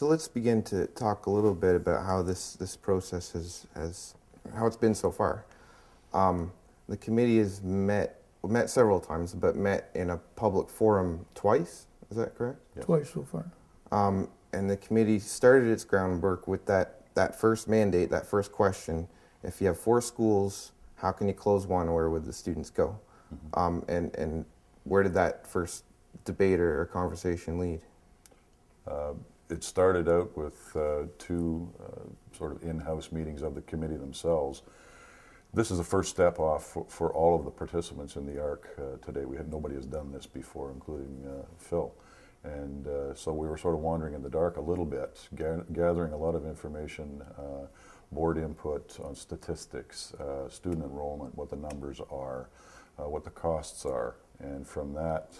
So let's begin to talk a little bit about how this process has how it's been so far. The committee has met several times, but met in a public forum twice. Is that correct? Yes. Twice so far. And the committee started its groundwork with that first mandate, that first question. If you have 4 schools, how can you close one? Where would the students go? And where did that first debate or conversation lead? It started out with 2 sort of in-house meetings of the committee themselves. This is the first step off for all of the participants in the ARC today. Nobody has done this before, including Phil. And so we were sort of wandering in the dark a little bit, gathering a lot of information, board input on statistics, student enrollment, what the numbers are, what the costs are. And from that,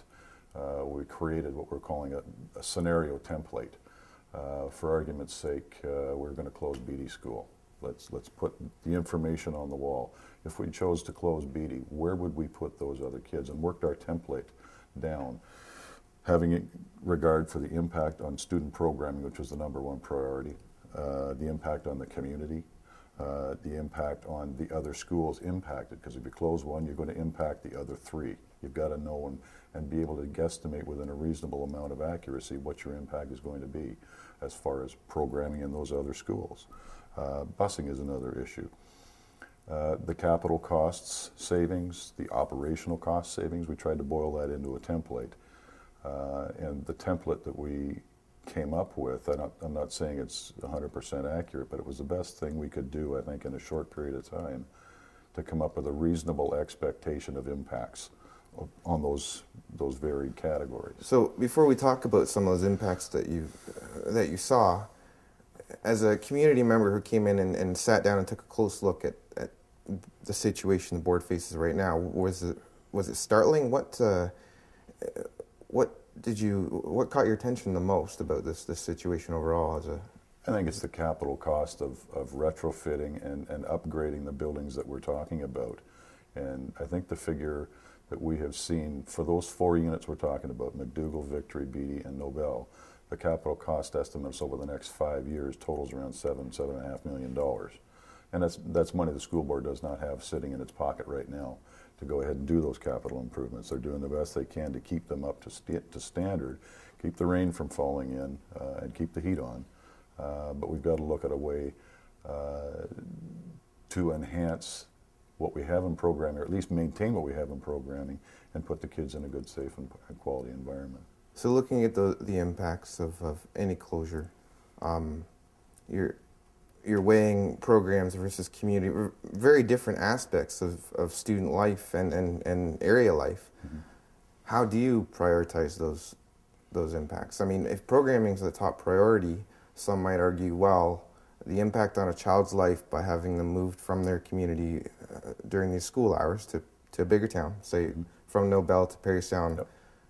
we created what we're calling a scenario template. For argument's sake, we're going to close Beatty School. Let's put the information on the wall. If we chose to close Beatty, where would we put those other kids? And worked our template down, having regard for the impact on student programming, which was the #1 priority, the impact on the community, the impact on the other schools impacted, because if you close one, you're going to impact the other 3. You've got to know and be able to guesstimate within a reasonable amount of accuracy what your impact is going to be as far as programming in those other schools. Busing is another issue. The capital costs savings, the operational cost savings, we tried to boil that into a template. And the template that we came up with, I'm not saying it's 100% accurate, but it was the best thing we could do, I think, in a short period of time to come up with a reasonable expectation of impacts on those varied categories. So before we talk about some of those impacts that you saw, as a community member who came in and sat down and took a close look at the situation the board faces right now, was it startling? What caught your attention the most about this situation overall? I think it's the capital cost of retrofitting and upgrading the buildings that we're talking about. And I think the figure that we have seen for those 4 units we're talking about, McDougall, Victory, Beatty, and Nobel, the capital cost estimates over the next 5 years totals around $7.5 million. And that's money the school board does not have sitting in its pocket right now to go ahead and do those capital improvements. They're doing the best they can to keep them up to standard, keep the rain from falling in, and keep the heat on. But we've got to look at a way to enhance what we have in programming, or at least maintain what we have in programming, and put the kids in a good, safe, and quality environment. So looking at the impacts of any closure, you're weighing programs versus community, very different aspects of student life and area life. Mm-hmm. How do you prioritize those impacts? I mean, if programming is the top priority, some might argue, well, the impact on a child's life by having them moved from their community during these school hours to a bigger town, say from Nobel to Parry Sound,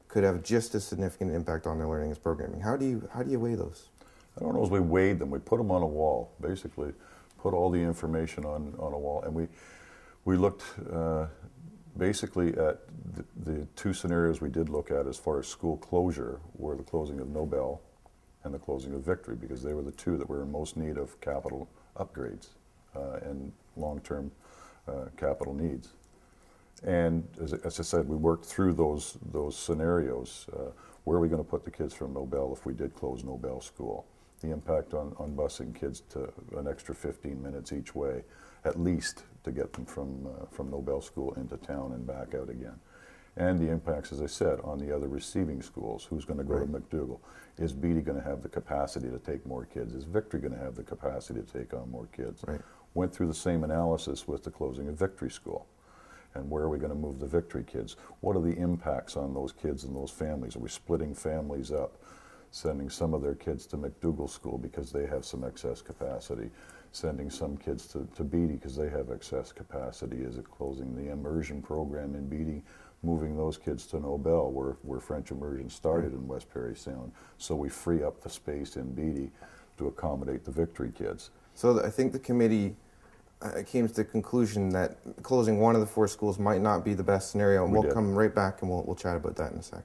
could have just as significant impact on their learning as programming. How do you weigh those? I don't know as we weighed them. We put them on a wall, basically, put all the information on a wall, and we looked basically at the 2 scenarios we did look at as far as school closure were the closing of Nobel and the closing of Victory, because they were the 2 that were in most need of capital upgrades and long-term capital needs. And as I said, we worked through those scenarios. Where are we going to put the kids from Nobel if we did close Nobel School? The impact on busing kids to an extra 15 minutes each way, at least, to get them from Nobel School into town and back out again. And the impacts, as I said, on the other receiving schools. Who's going to go to McDougall? Is Beatty going to have the capacity to take more kids? Is Victory going to have the capacity to take on more kids? Right. Went through the same analysis with the closing of Victory School. And where are we going to move the Victory kids? What are the impacts on those kids and those families? Are we splitting families up, sending some of their kids to McDougall School because they have some excess capacity, sending some kids to Beatty because they have excess capacity? Is it closing the immersion program in Beatty, moving those kids to Nobel, where French immersion started in West Parry Sound, so we free up the space in Beatty to accommodate the Victory kids? So I think the committee came to the conclusion that closing one of the 4 schools might not be the best scenario, and we'll come right back and we'll chat about that in a sec.